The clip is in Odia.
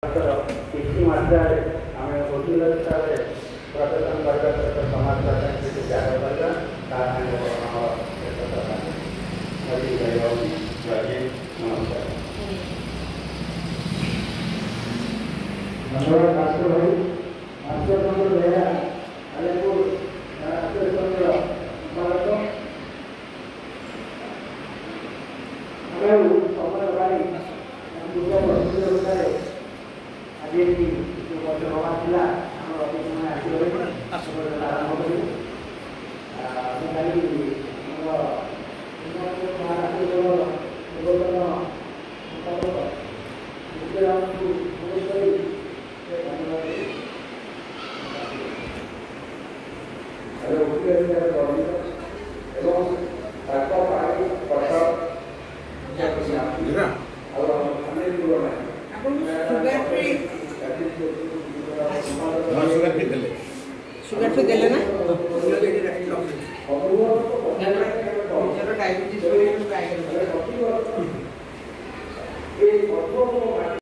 କିଛି ମାତ୍ରାରେ ଆମେ ଓକିଲ ହିସାବରେ ପ୍ରଦର୍ଶନ କରିବା ସହିତ ସମାଜ ପାଇଁ ତ୍ୟାଗ କରିବା ତା ସାଙ୍ଗରେ ଆମର ନମସ୍କାର। ଧନ୍ୟବାଦ ମାଷ୍ଟର ଭାଇ। ମାଷ୍ଟର ଚନ୍ଦ୍ର ବେହେରା ଆଲେପୁର ମାଷ୍ଟର ଚନ୍ଦ୍ର ସମ୍ପାଦକ। ଆମେ ସମୟ ପାଇଁ ପୂର୍ବ ପ୍ରସ୍ତୁତି ଅନୁସାରେ ଆଜି ଯେଉଁ ବର୍ଷ ହବା ଥିଲା ଆମର ଅତିଥିମାନେ ଆସିଗଲେ ଆରମ୍ଭ କରିବୁ। ମୁଁ ଖାଲି ଆମର ମହାରାଷ୍ଟ୍ର ପୂର୍ବତନ ସମ୍ପାଦକ ବିଜୟରାମଙ୍କୁ ଅନୁରୋଧ କରି ଧନ୍ୟବାଦ ଏବଂ ତାଙ୍କ ପାଣି କଟକ सुगर फ्री देले ना डायबिटीज